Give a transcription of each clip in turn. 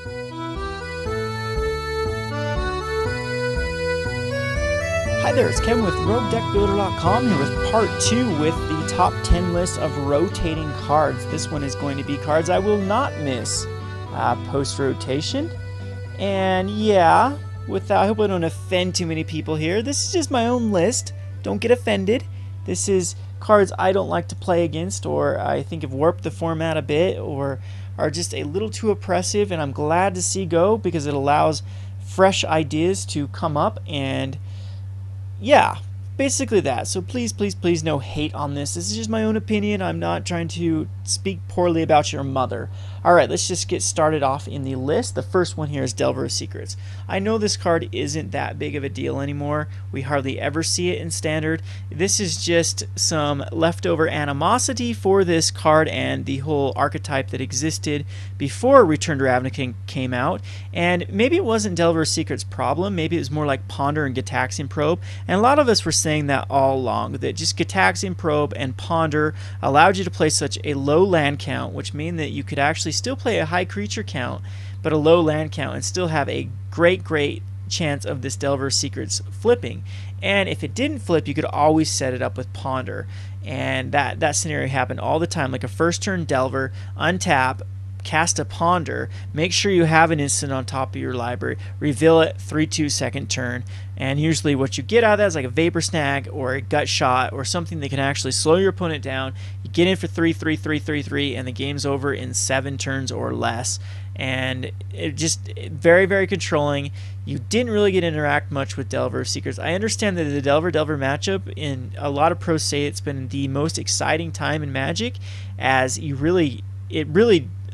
Hi there, it's Kevin with Roguedeckbuilder.com here with part 2 with the top 10 list of rotating cards. This one is going to be cards I will not miss post-rotation. And yeah, I hope I don't offend too many people here. This is just my own list. Don't get offended. This is cards I don't like to play against, or I think have warped the format a bit, or are just a little too oppressive, and I'm glad to see go because it allows fresh ideas to come up. And yeah, basically that. So please, please, please, no hate on this. This is just my own opinion. I'm not trying to speak poorly about your mother. Alright, let's just get started off in the list. The first one here is Delbert Secrets. I know this card isn't that big of a deal anymore. We hardly ever see it in Standard. This is just some leftover animosity for this card and the whole archetype that existed before Return to Ravnica came out. And maybe it wasn't Delbert Secrets' problem. Maybe it was more like Ponder and Gitaxian Probe. And a lot of us were saying that all along, that just Gitaxian Probe and Ponder allowed you to play such a low land count, which mean that you could actually still play a high creature count but a low land count and still have a great chance of this Delbert Secrets flipping. And if it didn't flip, you could always set it up with Ponder, and that scenario happened all the time. Like a first turn Delver, untap, cast a Ponder, make sure you have an instant on top of your library, reveal it, 3/2 second turn, and usually what you get out of that is like a Vapor Snag or a Gut Shot or something that can actually slow your opponent down. You get in for 3/3/3/3/3 and the game's over in 7 turns or less. And it just very controlling. You didn't really get to interact much with Delver Secrets. I understand that the Delver matchup, in a lot of pros say it's been the most exciting time in Magic, as it really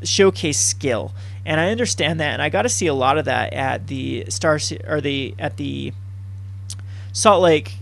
showcase skill, and I understand that, and I got to see a lot of that at the at the Salt Lake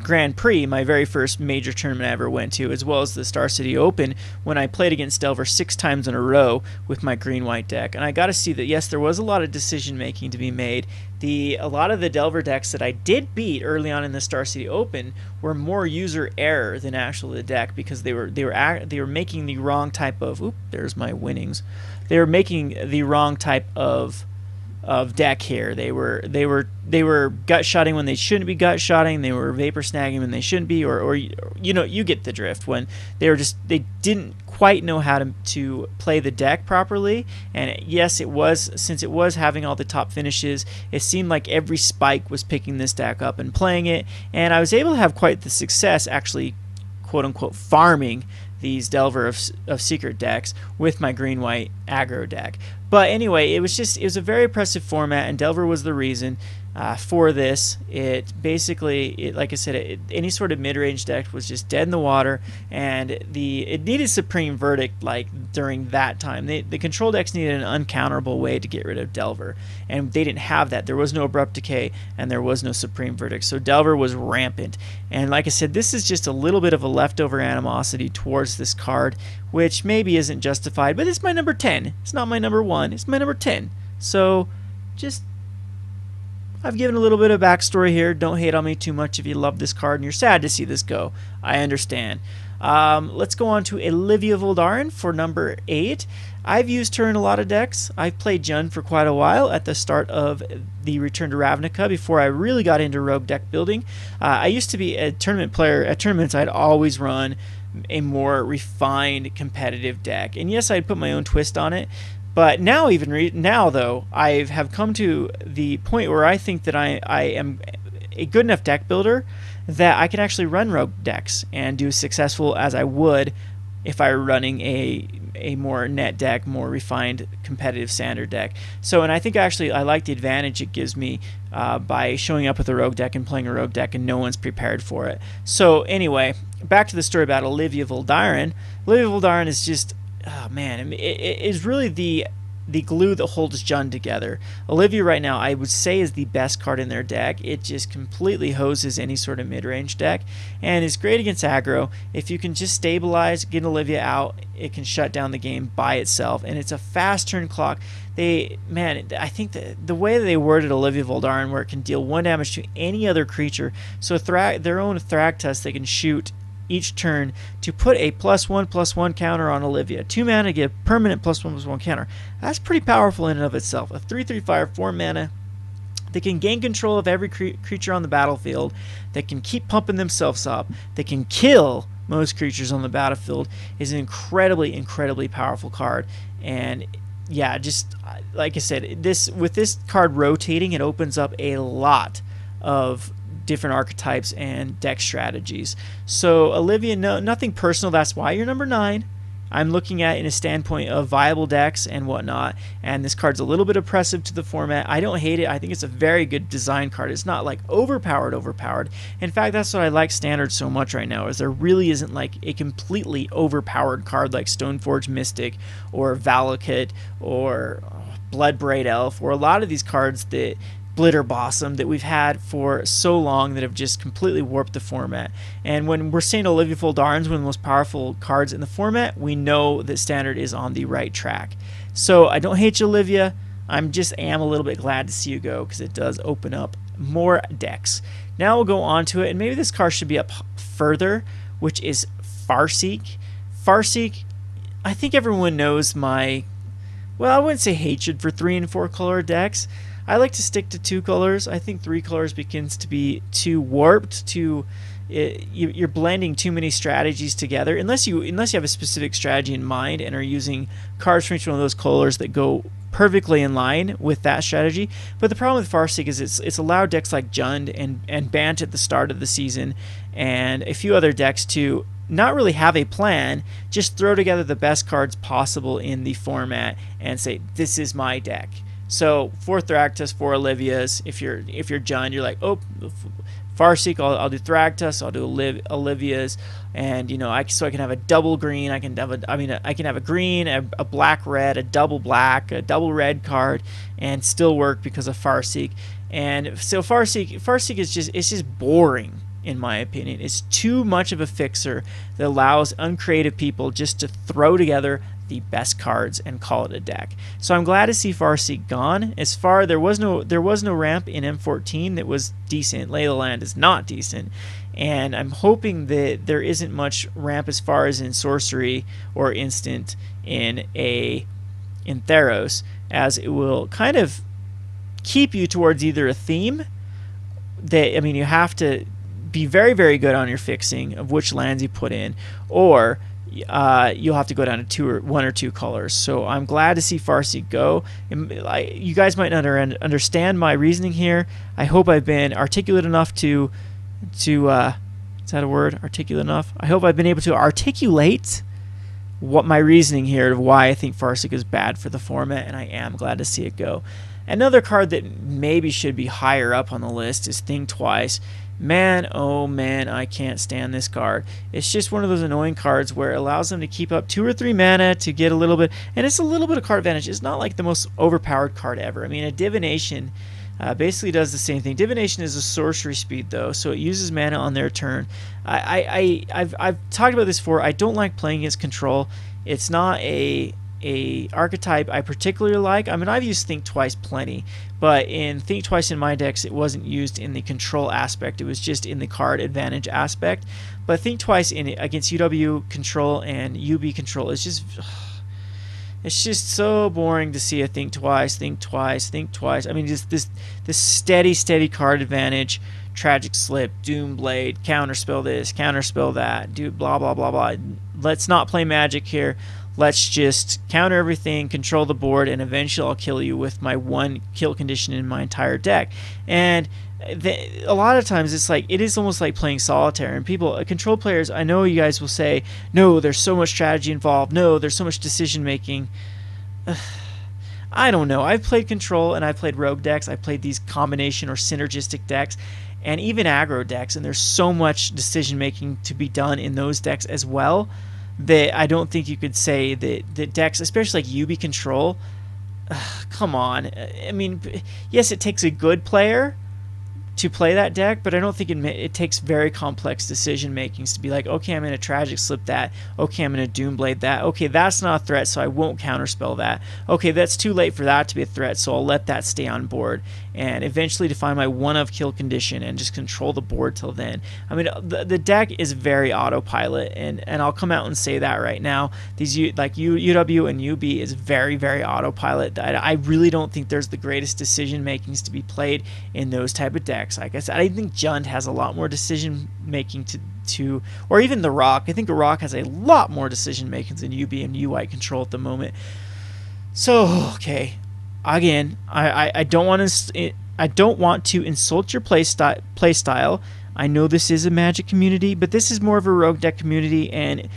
Grand Prix, my very first major tournament I ever went to, as well as the Star City Open, when I played against Delver 6 times in a row with my green-white deck. And I got to see that, yes, there was a lot of decision making to be made. A lot of the Delver decks that I did beat early on in the Star City Open were more user error than actually the deck, because they were making the wrong type of, oop, there's my winnings. They were making the wrong type of deck here. They were gut shotting when they shouldn't be gut shotting. They were vapor snagging when they shouldn't be, or you know, you get the drift. When they didn't quite know how to play the deck properly. And yes, since it was having all the top finishes, it seemed like every spike was picking this deck up and playing it, and I was able to have quite the success actually, quote unquote, farming these Delver of Secret decks with my green-white aggro deck. But anyway, it was a very oppressive format, and Delver was the reason for this. It basically, like I said, any sort of mid-range deck was just dead in the water, and it needed Supreme Verdict. Like during that time, the control decks needed an uncounterable way to get rid of Delver, and they didn't have that. There was no Abrupt Decay, and there was no Supreme Verdict, so Delver was rampant. And like I said, this is just a little bit of a leftover animosity towards this card, which maybe isn't justified, but it's my number 10. It's not my number 1. It's my number 10. So just, I've given a little bit of backstory here. Don't hate on me too much if you love this card and you're sad to see this go. I understand. Let's go on to Olivia Voldaren for number 8. I've used her in a lot of decks. I've played Jund for quite a while at the start of the Return to Ravnica, before I really got into rogue deck building. I used to be a tournament player. At tournaments, I'd always run a more refined competitive deck, and yes, I'd put my own twist on it. But now, now though, I have come to the point where I think that I am a good enough deck builder that I can actually run rogue decks and do as successful as I would if I were running a more net deck, more refined competitive standard deck. So, and I think actually I like the advantage it gives me by showing up with a rogue deck and playing a rogue deck and no one's prepared for it. So anyway, back to the story about Olivia Voldaren. Olivia Voldaren is just, oh man, it is really the glue that holds Jund together. Olivia right now, I would say, is the best card in their deck. It just completely hoses any sort of mid-range deck and is great against aggro. If you can just stabilize, get Olivia out, it can shut down the game by itself, and it's a fast turn clock. I think the way they worded Olivia Voldaren, where it can deal 1 damage to any other creature, so their own Thragtusk they can shoot, each turn to put a +1/+1 counter on Olivia. 2 mana to get a permanent +1/+1 counter. That's pretty powerful in and of itself. A 3/3 fire, 4 mana. They can gain control of every creature on the battlefield. They can keep pumping themselves up. They can kill most creatures on the battlefield. Is an incredibly, incredibly powerful card. And yeah, just like I said, with this card rotating, it opens up a lot of different archetypes and deck strategies. So Olivia, nothing personal. That's why you're number 9. I'm looking at it in a standpoint of viable decks and whatnot, and this card's a little bit oppressive to the format. I don't hate it. I think it's a very good design card. It's not like overpowered. In fact, that's what I like Standard so much right now, is there really isn't like a completely overpowered card like Stoneforge Mystic or Valakut or Bloodbraid Elf, or a lot of these cards that Blitterblossom that we've had for so long that have just completely warped the format. And when we're saying Olivia Voldaren is one of the most powerful cards in the format, we know that Standard is on the right track. So I don't hate you, Olivia. am a little bit glad to see you go, because it does open up more decks. Now we'll go on to it, and maybe this card should be up further, which is Farseek. Farseek, I think everyone knows my, well, I wouldn't say hatred for 3 and 4 color decks. I like to stick to 2 colors. I think 3 colors begins to be too warped, you're blending too many strategies together, unless you have a specific strategy in mind and are using cards from each one of those colors that go perfectly in line with that strategy. But the problem with Farseek is it's allowed decks like Jund and Bant at the start of the season and a few other decks to not really have a plan, just throw together the best cards possible in the format and say, this is my deck. So 4 Thragtusk, 4 Olivias. If you're Jund, you're like, oh, Farseek, I'll do Thragtusk, I'll do Olivias, and so I can have a double green. I can have a green, a black red, a double black, a double red card, and still work because of Farseek. And so Farseek is just boring. In my opinion, it's too much of a fixer that allows uncreative people just to throw together the best cards and call it a deck. So I'm glad to see Farseek gone. There was no ramp in M14 that was decent. Lay of the Land is not decent, and I'm hoping that there isn't much ramp as far as in sorcery or instant in Theros, as it will kind of keep you towards either a theme that, you have to be very, very good on your fixing of which lands you put in, or you'll have to go down to 1 or 2 colors. So I'm glad to see Farseek go. You guys might not understand my reasoning here. I hope I've been articulate enough to is that a word? Articulate enough? I hope I've been able to articulate what my reasoning here of why I think Farseek is bad for the format, and I am glad to see it go. Another card that maybe should be higher up on the list is Think Twice. Man, oh man, I can't stand this card. It's just one of those annoying cards where it allows them to keep up 2 or 3 mana to get a little bit, and it's a little bit of card advantage. It's not like the most overpowered card ever. A Divination basically does the same thing. Divination is a sorcery speed though, so it uses mana on their turn. I've talked about this before. I don't like playing against control. It's not a archetype I particularly like. I've used Think Twice plenty, but in Think Twice in my decks it wasn't used in the control aspect, it was just in the card advantage aspect. But Think Twice against UW control and UB control is just, it's just so boring to see a Think Twice. Just this steady card advantage. Tragic Slip, Doomblade, counterspell this, counterspell that, do blah blah blah blah. Let's not play Magic here. Let's just counter everything, control the board, and eventually I'll kill you with my 1 kill condition in my entire deck. And a lot of times it is almost like playing solitaire. And control players, I know you guys will say, no, there's so much strategy involved. No, there's so much decision making. I don't know. I've played control and I've played rogue decks. I've played these combination or synergistic decks, and even aggro decks, and there's so much decision making to be done in those decks as well, that I don't think you could say that decks, especially like UB control, come on. Yes, it takes a good player, to play that deck, but I don't think it takes very complex decision makings to be like, okay, I'm going to Tragic Slip that. Okay, I'm going to Doomblade that. Okay, that's not a threat, so I won't counterspell that. Okay, that's too late for that to be a threat, so I'll let that stay on board. And eventually define my 1-of kill condition and just control the board till then. I mean, the deck is very autopilot, and I'll come out and say that right now. These UW and UB is very, very autopilot. I really don't think there's the greatest decision makings to be played in those type of decks. Like I said, I think Jund has a lot more decision making to or even the Rock. I think the Rock has a lot more decision makings than UB and UI control at the moment. So okay, again, I don't want to insult your play style. I know this is a Magic community, but this is more of a Rogue deck community, and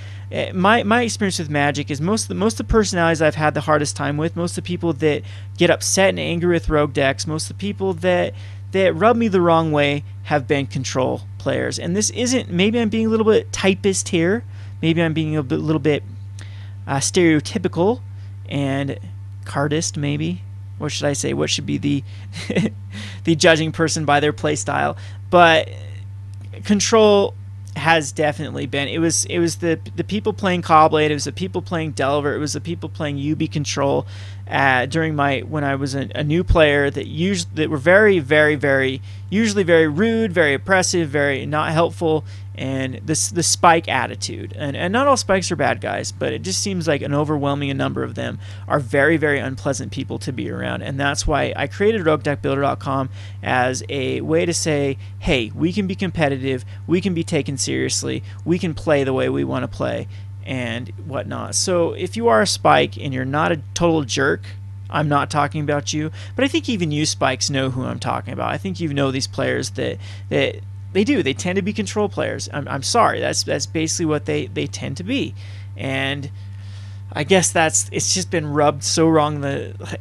my experience with Magic is most of the personalities I've had the hardest time with, most of the people that get upset and angry with Rogue decks, most of the people that rub me the wrong way have been control players. And this isn't, maybe I'm being a little bit typist here, maybe I'm being a little bit stereotypical and cardist, maybe. What should I say? What should be the the judging person by their play style? But control has definitely been. It was the people playing Cobblade. It was the people playing Delver. It was the people playing UB control during when I was a new player that were very, very, very usually very rude, very oppressive, very not helpful, and the spike attitude. And not all spikes are bad guys, but it just seems like an overwhelming number of them are very, very unpleasant people to be around. And that's why I created Roguedeckbuilder.com as a way to say, hey, we can be competitive, we can be taken seriously, we can play the way we want to play, and whatnot. So if you are a spike and you're not a total jerk, I'm not talking about you, but I think even you spikes know who I'm talking about. I think you know these players that they tend to be control players. I'm sorry, that's basically what they tend to be. And I guess it's just been rubbed so wrong.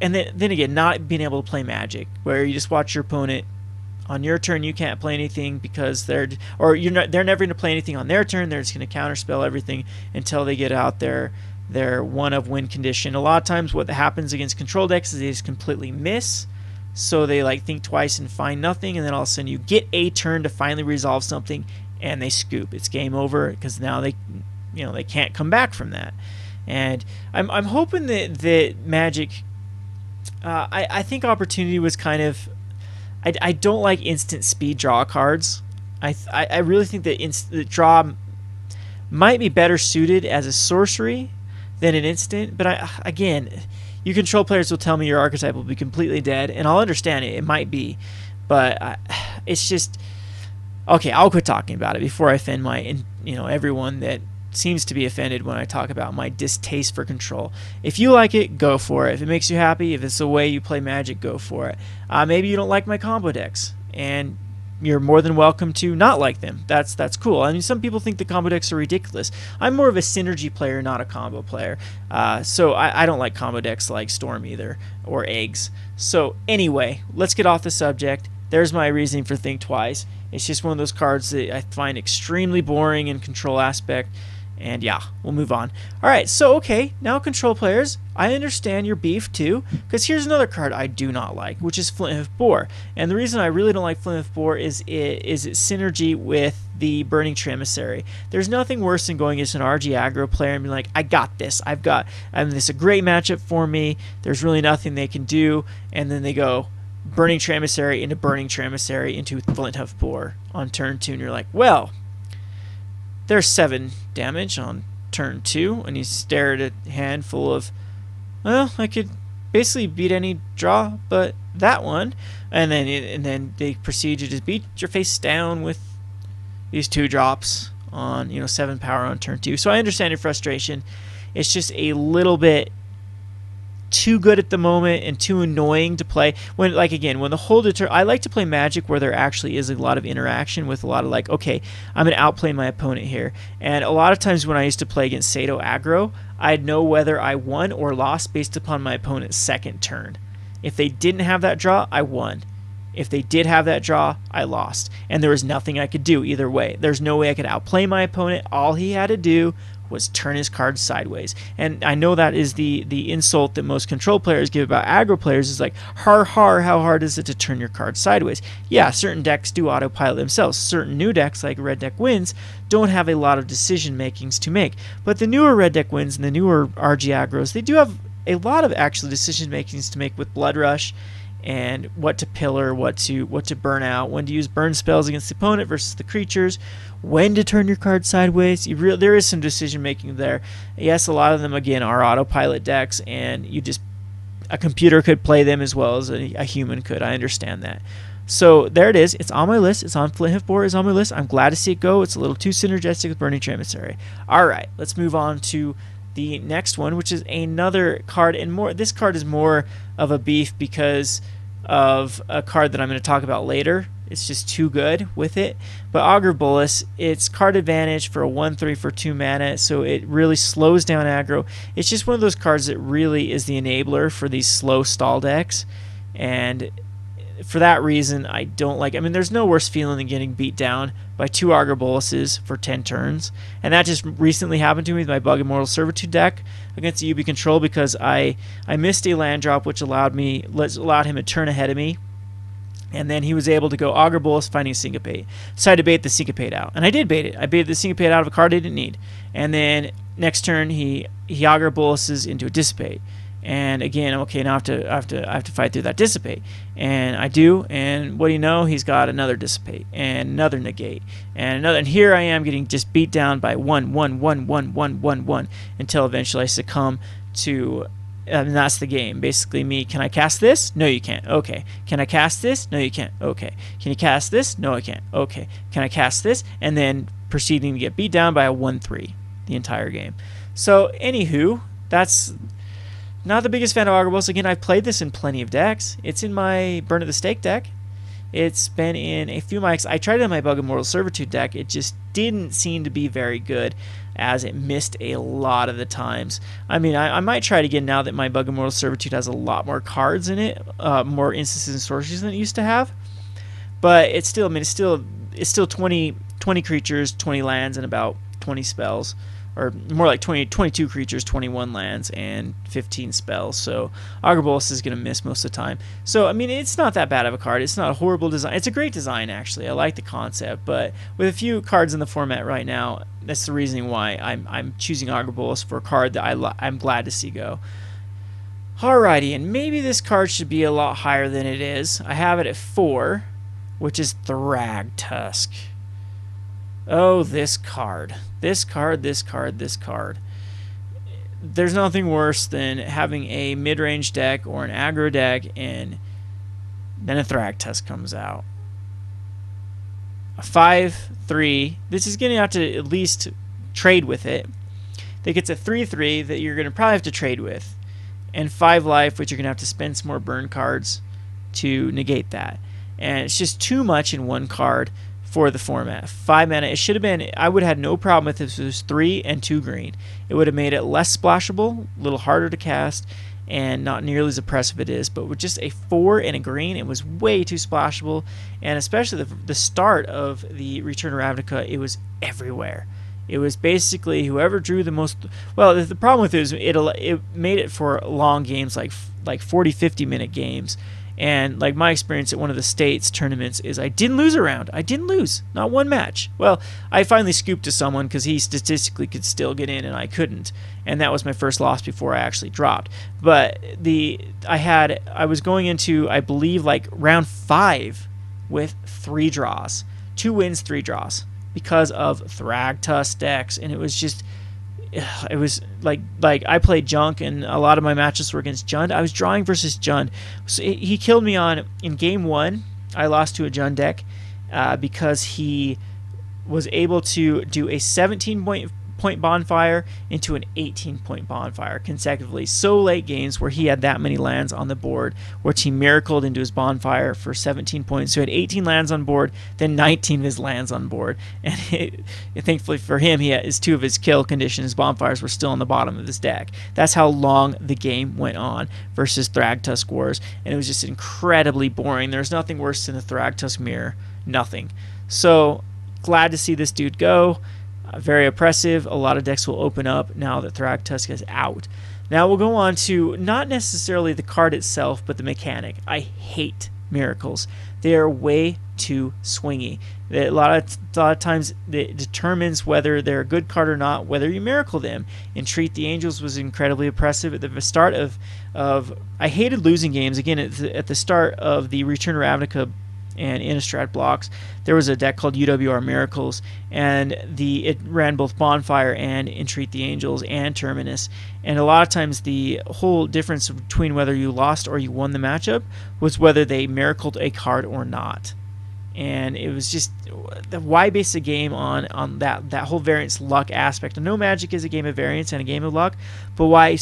And then again, not being able to play Magic, where you just watch your opponent on your turn, you can't play anything because they're never going to play anything on their turn. They're just going to counterspell everything until they get out their 1-of win condition. A lot of times what happens against control decks is they just completely miss. So they like think twice and find nothing, and then all of a sudden you get a turn to finally resolve something, and they scoop. It's game over because now they can't come back from that. And I'm hoping that Magic. I think Opportunity was kind of. I don't like instant speed draw cards. I really think that the draw might be better suited as a sorcery than an instant. But again. You control players will tell me your archetype will be completely dead, and I'll understand it. It might be, but it's just okay. I'll quit talking about it before I offend everyone that seems to be offended when I talk about my distaste for control. If you like it, go for it. If it makes you happy, if it's the way you play Magic, go for it. Maybe you don't like my combo decks, and you're more than welcome to not like them. That's cool. I mean, some people think the combo decks are ridiculous. I'm more of a synergy player, not a combo player. So I don't like combo decks like Storm either, or Eggs. So anyway, let's get off the subject. There's my reasoning for Think Twice. It's just one of those cards that I find extremely boring in control aspect. And yeah, we'll move on. Alright, so okay, now control players, I understand your beef too, because here's another card I do not like, which is Flinthoof Boar. And the reason I really don't like Flinthoof Boar is its synergy with the Burning Tree Emissary. There's nothing worse than going against an RG aggro player and being like, I got this, this is a great matchup for me, there's really nothing they can do, and then they go Burning Tree Emissary into Flinthoof Boar on turn 2, and you're like, well, there's 7 damage on turn 2, and you stare at a hand full of, well, I could basically beat any draw but that one, and then they proceed to just beat your face down with these 2 drops on 7 power on turn 2. So I understand your frustration. It's just a little bit too good at the moment and too annoying to play when the whole I like to play Magic where there actually is a lot of interaction with a lot of okay, I'm gonna outplay my opponent here. And a lot of times when I used to play against Sato aggro, I'd know whether I won or lost based upon my opponent's second turn. If they didn't have that draw, I won. If they did have that draw, I lost. And there was nothing I could do either way. There's no way I could outplay my opponent. All he had to do was turn his cards sideways. And I know that is the insult that most control players give about aggro players, is like, how hard is it to turn your cards sideways? Yeah, certain decks do autopilot themselves. Certain new decks, like Red Deck Wins, don't have a lot of decision makings to make. But the newer Red Deck Wins and the newer RG aggros, they do have a lot of actual decision makings to make with Blood Rush, and what to pillar, what to burn out, when to use burn spells against the opponent versus the creatures, when to turn your card sideways. There is some decision making there. Yes, a lot of them again are autopilot decks, and a computer could play them as well as a human could. I understand that. So there it is. It's on my list. It's on Flinthoof Boar. It's on my list. I'm glad to see it go. It's a little too synergistic with Burning Emissary. All right, let's move on to the next one, which is another card, and this card is more of a beef because of a card that I'm going to talk about later. It's just too good with it. But Augur of Bolas, it's card advantage for a 1/3 for 2 mana, so it really slows down aggro. It's just one of those cards that really is the enabler for these slow stall decks, and for that reason, I don't like. I mean, there's no worse feeling than getting beat down by 2 Augur of Bolases for 10 turns, and that just recently happened to me with my Bug Immortal Servitude deck against the UB Control, because I missed a land drop which allowed him a turn ahead of me, and then he was able to go Augur of Bolas, finding a Syncopate. Decided to bait the Syncopate out, and I did bait it. I baited the Syncopate out of a card I didn't need, and then next turn he Augur of Bolases into a Dissipate. And again, okay, now I have to fight through that Dissipate, and I do. And what do you know? He's got another Dissipate and another Negate and another. And here I am getting just beat down by 1 until eventually I succumb to. And that's the game. Basically, me. Can I cast this? No, you can't. Okay. Can I cast this? No, you can't. Okay. Can you cast this? No, I can't. Okay. Can I cast this? And then proceeding to get beat down by a 1/3 the entire game. So, anywho, that's. Not the biggest fan of Augur of Bolas. Again, I've played this in plenty of decks. It's in my Burn at the Stake deck. It's been in a few of my... I tried it in my Bug Immortal Servitude deck. It just didn't seem to be very good, as it missed a lot of the times. I mean, I might try it again now that my Bug Immortal Servitude has a lot more cards in it, more instances and sorceries than it used to have. But it's still, I mean, it's still 20 creatures, 20 lands, and about 20 spells. Or more like 22 creatures, 21 lands, and 15 spells. So Augur of Bolas is going to miss most of the time. So, I mean, it's not that bad of a card. It's not a horrible design. It's a great design, actually. I like the concept. But with a few cards in the format right now, that's the reasoning why I'm choosing Augur of Bolas for a card that I'm glad to see go. Alrighty, and maybe this card should be a lot higher than it is. I have it at 4, which is Thragtusk. Oh, this card. This card. There's nothing worse than having a mid-range deck or an aggro deck, and then a Thragtusk comes out. A 5/3. This is going to have to at least trade with it. That gets a 3/3 that you're going to probably have to trade with. And 5 life, which you're going to have to spend some more burn cards to negate that. And it's just too much in one card for the format. 5 mana. It should have been. I would have had no problem with this if it was 3 and 2 green. It would have made it less splashable, a little harder to cast, and not nearly as oppressive it is. But with just a 4 and a green, it was way too splashable. And especially the start of the Return of Ravnica, it was everywhere. It was basically whoever drew the most. Well, the problem with it is it made it for long games, like 40-50 minute games. And like my experience at one of the states tournaments is I didn't lose a round. I didn't lose. Not one match. Well, I finally scooped to someone because he statistically could still get in and I couldn't. And that was my first loss before I actually dropped. But I was going into, I believe, like round 5 with 3 draws. 2 wins, 3 draws. Because of Thragtusk decks. And it was just... It was like I played Junk, and a lot of my matches were against Jund. I was drawing versus Jund. So he killed me in game 1. I lost to a Jund deck because he was able to do a 17-point bonfire into an 18-point bonfire consecutively. So late games where he had that many lands on the board, which he miracled into his bonfire for 17 points. So he had 18 lands on board, then 19 of his lands on board. And thankfully for him, his 2 of his kill conditions, bonfires, were still on the bottom of his deck. That's how long the game went on versus Thragtusk Wars. And it was just incredibly boring. There's nothing worse than the Thragtusk mirror. Nothing. So glad to see this dude go. Very oppressive. A lot of decks will open up now that Thragtusk is out. Now we'll go on to not necessarily the card itself, but the mechanic. I hate miracles. They are way too swingy. A lot of times it determines whether they're a good card or not, whether you miracle them. Entreat the Angels was incredibly oppressive at the start of I hated losing games. Again, at the start of the Return to Ravnica and Innistrad blocks, there was a deck called UWR Miracles, and it ran both Bonfire and Entreat the Angels and Terminus. And a lot of times the whole difference between whether you lost or you won the matchup was whether they miracled a card or not. And it was just, why base a game on that whole variance luck aspect? I know Magic is a game of variance and a game of luck, but why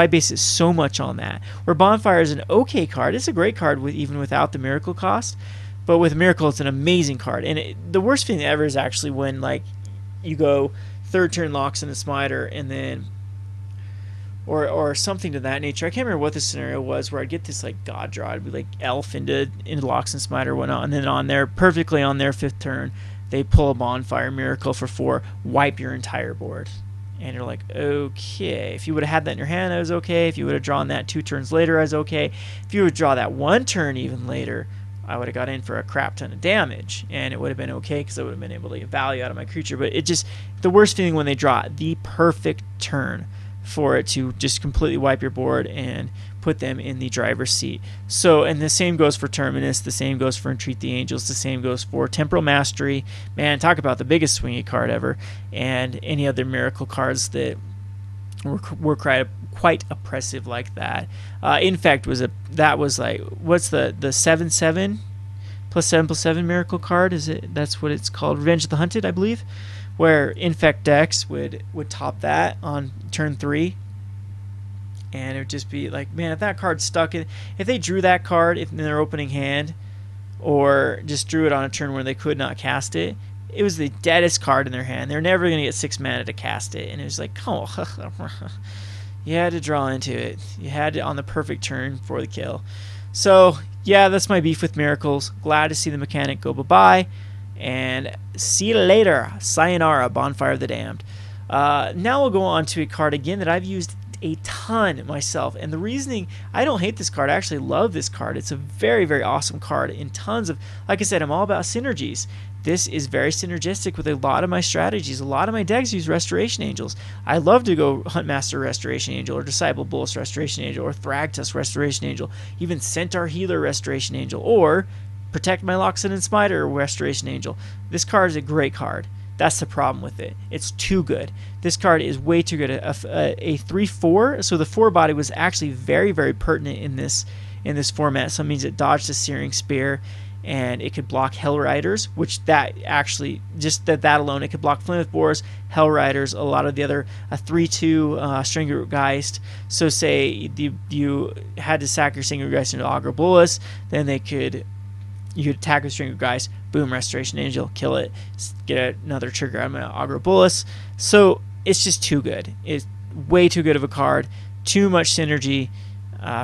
base it so much on that? Where Bonfire is an okay card, it's a great card even without the miracle cost. But with Miracle, it's an amazing card. And the worst thing ever is actually when, like, you go third turn Locks and a Smiter, and then, or something to that nature. I can't remember what the scenario was where I'd get this, like, God draw. It'd be, like, Elf into Locks and Smiter and whatnot. And then perfectly on their fifth turn, they pull a Bonfire Miracle for 4, wipe your entire board. And you're like, okay. If you would have had that in your hand, that was okay. If you would have drawn that 2 turns later, I was okay. If you would draw that 1 turn even later, I would have got in for a crap ton of damage, and it would have been okay because I would have been able to get value out of my creature. But it just, the worst feeling when they draw the perfect turn for it to just completely wipe your board and put them in the driver's seat. So, and the same goes for Terminus, the same goes for Entreat the Angels, the same goes for Temporal Mastery. Man, talk about the biggest swingy card ever, and any other miracle cards that were quite oppressive like that. Infect was like, what's the 7/7 +7/+7 miracle card? That's what it's called, Revenge of the Hunted, I believe, where Infect decks would top that on turn 3, and it would just be like, man, if that card stuck in, if they drew that card in their opening hand, or just drew it on a turn where they could not cast it, it was the deadest card in their hand. They're never going to get 6 mana to cast it. And it was like, oh, you had to draw into it. You had it on the perfect turn for the kill. So, yeah, that's my beef with miracles. Glad to see the mechanic go bye-bye. And see you later. Sayonara, Bonfire of the Damned. Now we'll go on to a card again that I've used a ton myself, and the reasoning, I don't hate this card, I actually love this card. It's a very, very awesome card in tons of, like I said, I'm all about synergies. This is very synergistic with a lot of my strategies. A lot of my decks use Restoration Angels. I love to go Huntmaster Restoration Angel, or Disciple Bolas Restoration Angel, or Thragtusk Restoration Angel, even Centaur Healer Restoration Angel, or Protect My Loxodon and Smiter Restoration Angel. This card is a great card. That's the problem with it. It's too good. This card is way too good. A 3/4, so the 4 body was actually very, very pertinent in this format. So it means it dodged the Searing Spear, and it could block Hell Riders, which that actually, just that alone, it could block Flinthoof Boars, Hell Riders, a lot of the other 3/2 Stringroot Geist. So say you had to sack your Stringroot Geist into Augur of Bolas, then you could attack with Stringroot Geist, boom, Restoration Angel, kill it, get another trigger out of Augur of Bolas. So it's just too good. It's way too good of a card. Too much synergy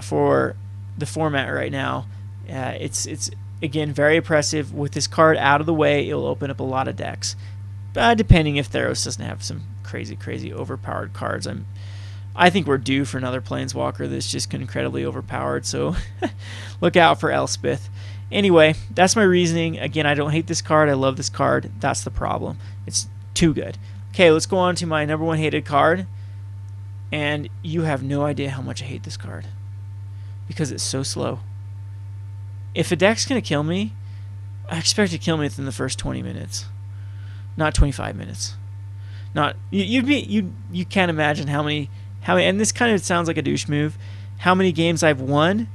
for the format right now. It's again very oppressive. With this card out of the way, it'll open up a lot of decks. Depending if Theros doesn't have some crazy overpowered cards. I think we're due for another Planeswalker that's just incredibly overpowered. So look out for Elspeth. Anyway, that's my reasoning. Again, I don't hate this card. I love this card. That's the problem. It's too good. Okay, let's go on to my #1 hated card. And you have no idea how much I hate this card, because it's so slow. If a deck's going to kill me, I expect it to kill me within the first 20 minutes. Not 25 minutes. Not you can't imagine how many, and this kind of sounds like a douche move, how many games I've won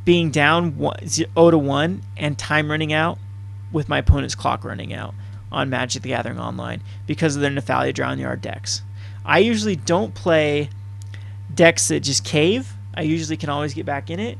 being down 0-1 and time running out with my opponent's clock running out on Magic the Gathering Online because of their Nephalia Drownyard decks. I usually don't play decks that just cave. I usually can always get back in it.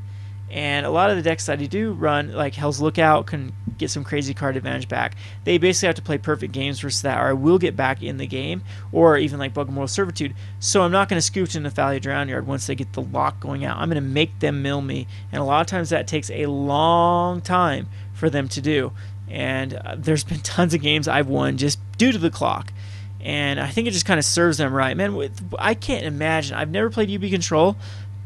And a lot of the decks that I do run, like Hell's Lookout, can get some crazy card advantage back. They basically have to play perfect games versus that, or I will get back in the game, or even like Bug of Moral Servitude. So I'm not going to scoop to Nephalia Drownyard once they get the lock going out. I'm going to make them mill me, and a lot of times that takes a long time for them to do. And there's been tons of games I've won just due to the clock. And I think it just kind of serves them right. Man, I can't imagine. I've never played UB Control.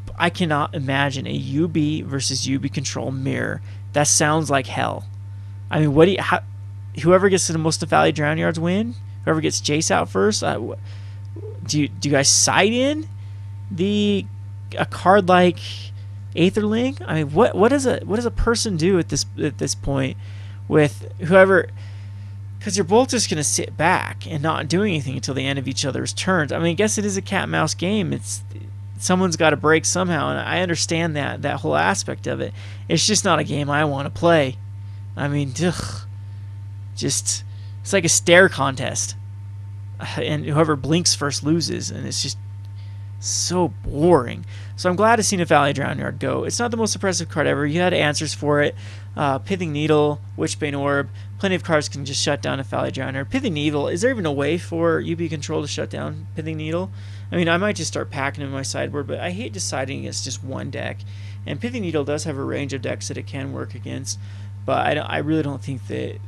But I cannot imagine a UB versus UB Control mirror. That sounds like hell. I mean, whoever gets to the most Nephalia Drownyards win? Whoever gets Jace out first? Do you guys side in a card like Aetherling? I mean, what does a person do at this point with whoever? Because you're both just gonna sit back and not do anything until the end of each other's turns. I mean, I guess it is a cat and mouse game. Someone's got to break somehow, and I understand that whole aspect of it. It's just not a game I want to play. I mean, it's like a stare contest, and whoever blinks first loses, and it's just so boring. So I'm glad to see Nephalia Drownyard go. It's not the most impressive card ever. You had answers for it. Pithing Needle, Witchbane Orb. Plenty of cards can just shut down Nephalia Drownyard. Pithing Needle, is there even a way for UB Control to shut down Pithing Needle? I mean, I might just start packing in my sideboard, but I hate deciding against just one deck. And Pithing Needle does have a range of decks that it can work against, but I really don't think that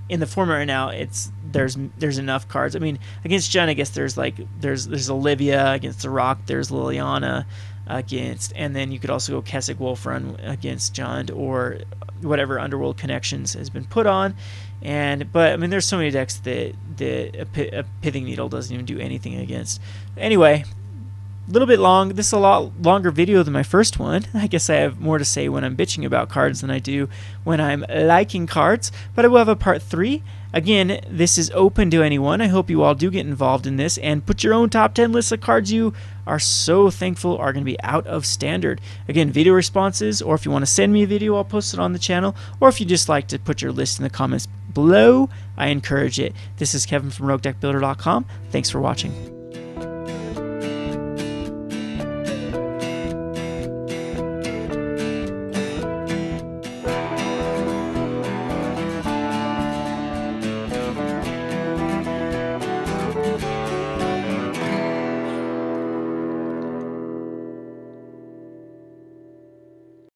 in the format right now there's enough cards. I mean, against Jund, I guess there's Olivia. Against the Rock, there's Liliana. And then you could also go Kessig Wolfrun against Jund, or whatever Underworld Connections has been put on. But I mean, there's so many decks that a Pithing Needle doesn't even do anything against. Anyway, a little bit long. This is a lot longer video than my first one. I guess I have more to say when I'm bitching about cards than I do when I'm liking cards. But I will have a part 3. Again, this is open to anyone. I hope you all do get involved in this and put your own top 10 lists of cards you are so thankful are going to be out of standard. Again, video responses, or if you want to send me a video, I'll post it on the channel. Or if you just like to put your list in the comments below, I encourage it. This is Kevin from Roguedeckbuilder.com. Thanks for watching.